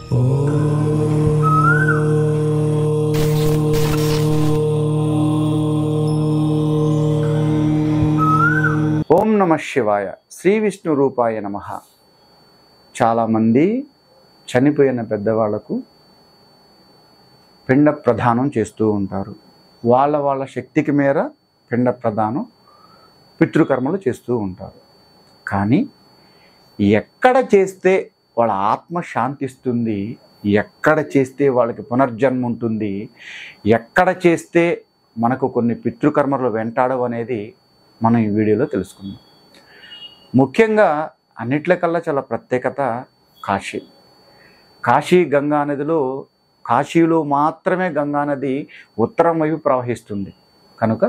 ఓం నమః శివాయ. శ్రీ విష్ణు రూపాయ నమః. చాలామంది చనిపోయిన పెద్దవాళ్లకు పిండ ప్రదానం చేస్తూ ఉంటారు. వాళ్ళ శక్తికి మేర పిండ ప్రదానం పితృకర్మలు చేస్తూ ఉంటారు. కానీ ఎక్కడ చేస్తే వాళ్ళ ఆత్మ శాంతిస్తుంది, ఎక్కడ చేస్తే వాళ్ళకి పునర్జన్మ ఉంటుంది, ఎక్కడ చేస్తే మనకు కొన్ని పితృకర్మలు వెంటాడవు అనేది మనం ఈ వీడియోలో తెలుసుకుందాం. ముఖ్యంగా అన్నిట్లకల్లా చాలా ప్రత్యేకత కాశీ. కాశీ గంగా నదిలో, కాశీలో మాత్రమే గంగా నది ఉత్తరం వైపు ప్రవహిస్తుంది. కనుక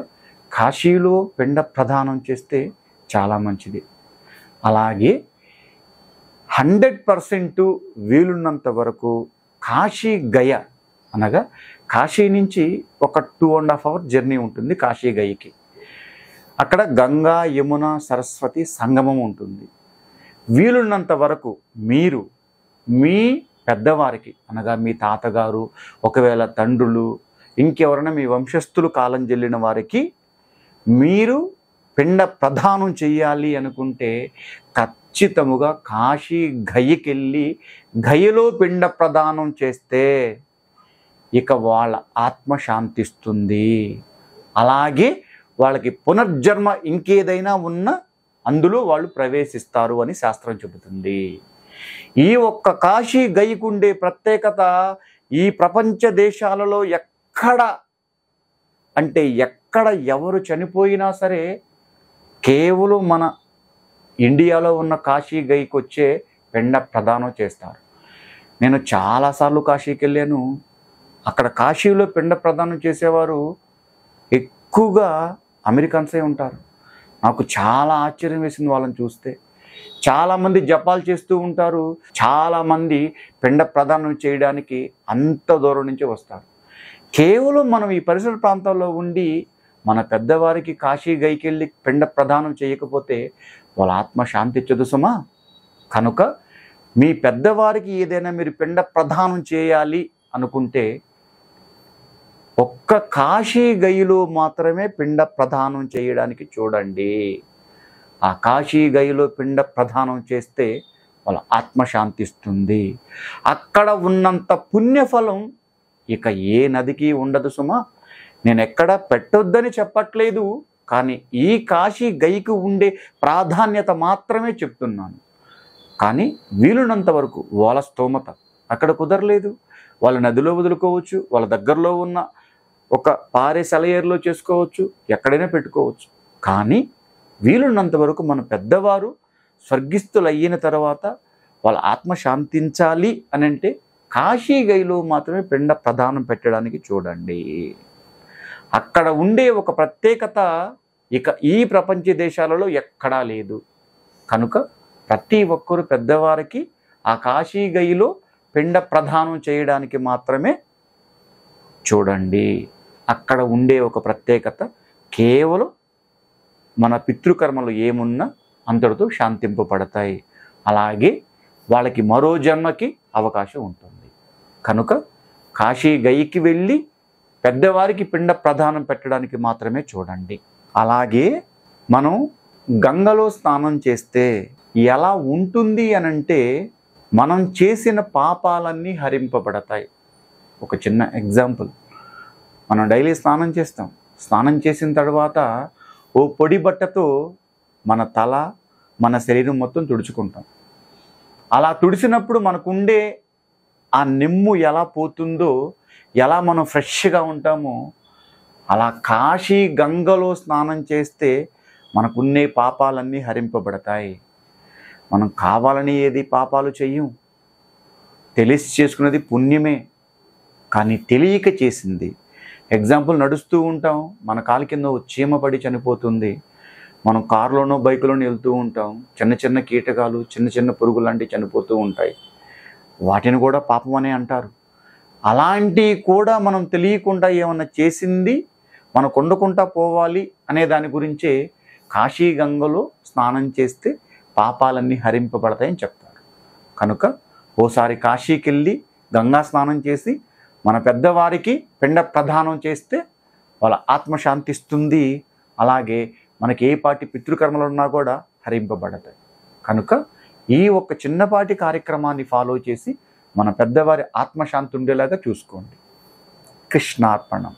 కాశీలో పిండ ప్రదానం చేస్తే చాలా మంచిది. అలాగే 100% వీలున్నంత వరకు కాశీ గయ అనగా కాశీ నుంచి ఒక 2.5 hours జర్నీ ఉంటుంది కాశీ గయకి. అక్కడ గంగా యమున సరస్వతి సంగమం ఉంటుంది. వీలున్నంత వరకు మీరు మీ పెద్దవారికి అనగా మీ తాతగారు, ఒకవేళ తండ్రులు, ఇంకెవరైనా మీ వంశస్థులు కాలం చెల్లిన వారికి మీరు పిండ ప్రదానం చెయ్యాలి అనుకుంటే ఖచ్చితముగా కాశీ గయకెళ్ళి గయలో పిండ ప్రదానం చేస్తే ఇక వాళ్ళ ఆత్మ శాంతిస్తుంది. అలాగే వాళ్ళకి పునర్జన్మ ఇంకేదైనా ఉన్నా అందులో వాళ్ళు ప్రవేశిస్తారు అని శాస్త్రం చెబుతుంది. ఈ ఒక్క కాశీ గయకుండే ప్రత్యేకత ఈ ప్రపంచ దేశాలలో ఎక్కడ ఎవరు చనిపోయినా సరే కేవలం మన ఇండియాలో ఉన్న కాశీ గయకి వచ్చే పిండ ప్రదానం చేస్తారు. నేను చాలాసార్లు కాశీకి వెళ్ళాను. అక్కడ కాశీలో పిండ ప్రదానం చేసేవారు ఎక్కువగా అమెరికన్సే ఉంటారు. నాకు చాలా ఆశ్చర్యం వేసింది వాళ్ళని చూస్తే. చాలామంది జపాలు చేస్తూ ఉంటారు, చాలామంది పిండ ప్రదానం చేయడానికి అంత దూరం నుంచి వస్తారు. కేవలం మనం ఈ పరిసర ప్రాంతాల్లో ఉండి మన పెద్దవారికి కాశీ గైకెళ్ళి పిండ ప్రదానం చేయకపోతే వాళ్ళ ఆత్మ శాంతి ఇచ్చదు సుమా. కనుక మీ పెద్దవారికి ఏదైనా మీరు పిండ ప్రదానం చేయాలి అనుకుంటే ఒక్క కాశీ గయిలో మాత్రమే పిండ ప్రదానం చేయడానికి చూడండి. ఆ కాశీ గయిలో పిండ ప్రదానం చేస్తే వాళ్ళ ఆత్మ శాంతిస్తుంది. అక్కడ ఉన్నంత పుణ్యఫలం ఇక ఏ నదికి ఉండదు సుమా. నేను ఎక్కడ పెట్టొద్దని చెప్పట్లేదు, కానీ ఈ కాశీ గయికి ఉండే ప్రాధాన్యత మాత్రమే చెప్తున్నాను. కానీ వీలున్నంత వరకు వాళ్ళ స్తోమత అక్కడ కుదరలేదు, వాళ్ళ నదిలో వదులుకోవచ్చు, వాళ్ళ దగ్గరలో ఉన్న ఒక పారే సెలయేరులో చేసుకోవచ్చు, ఎక్కడైనా పెట్టుకోవచ్చు. కానీ వీలున్నంత వరకు మన పెద్దవారు స్వర్గిస్తులు అయిన తర్వాత వాళ్ళ ఆత్మ శాంతించాలి అని అంటే కాశీ గయిలో మాత్రమే పిండ ప్రదానం పెట్టడానికి చూడండి. అక్కడ ఉండే ఒక ప్రత్యేకత ఇక ఈ ప్రపంచ దేశాలలో ఎక్కడా లేదు. కనుక ప్రతి ఒక్కరు పెద్దవారికి ఆ కాశీ గయిలో పిండ ప్రదానం చేయడానికి మాత్రమే చూడండి. అక్కడ ఉండే ఒక ప్రత్యేకత కేవలం మన పితృకర్మలు ఏమున్నా అంతటితో శాంతింపబడతాయి. అలాగే వాళ్ళకి మరో జన్మకి అవకాశం ఉంటుంది. కనుక కాశీ గయికి వెళ్ళి పెద్దవారికి పిండ ప్రదానం పెట్టడానికి మాత్రమే చూడండి. అలాగే మనం గంగలో స్నానం చేస్తే ఎలా ఉంటుంది అనంటే మనం చేసిన పాపాలన్నీ హరింపబడతాయి. ఒక చిన్న ఎగ్జాంపుల్, మనం డైలీ స్నానం చేస్తాం. స్నానం చేసిన తర్వాత ఓ పొడి బట్టతో మన తల, మన శరీరం మొత్తం తుడుచుకుంటాం. అలా తుడిచినప్పుడు మనకుండే ఆ నిమ్ము ఎలా పోతుందో, ఎలా మనం ఫ్రెష్గా ఉంటామో, అలా కాశీ గంగలో స్నానం చేస్తే మనకున్నే పాపాలన్నీ హరింపబడతాయి. మనం కావాలని ఏది పాపాలు చెయ్యం, తెలిసి చేసుకున్నది పుణ్యమే, కానీ తెలియక చేసింది. ఎగ్జాంపుల్, నడుస్తూ ఉంటాం, మన కాలు కింద చీమ పడి చనిపోతుంది. మనం కారులోనో బైకులోనో వెళ్తూ ఉంటాం, చిన్న చిన్న కీటకాలు, చిన్న చిన్న పురుగులు లాంటివి చనిపోతూ ఉంటాయి. వాటిని కూడా పాపం అనే అంటారు. అలాంటివి కూడా మనం తెలియకుండా ఏమన్నా చేసింది మనకు వండుకుంటా పోవాలి అనే దాని గురించే కాశీ గంగలో స్నానం చేస్తే పాపాలన్నీ హరింపబడతాయని చెప్తారు. కనుక ఓసారి కాశీకి వెళ్ళి గంగా స్నానం చేసి మన పెద్దవారికి పిండ ప్రదానం చేస్తే వాళ్ళ ఆత్మ శాంతిస్తుంది. అలాగే మనకి ఏ పాటి పితృకర్మలు ఉన్నా కూడా హరింపబడతాయి. కనుక ఈ ఒక చిన్నపాటి కార్యక్రమాన్ని ఫాలో చేసి మన పెద్దవారి ఆత్మశాంతి ఉండేలాగా చూసుకోండి. కృష్ణార్పణం.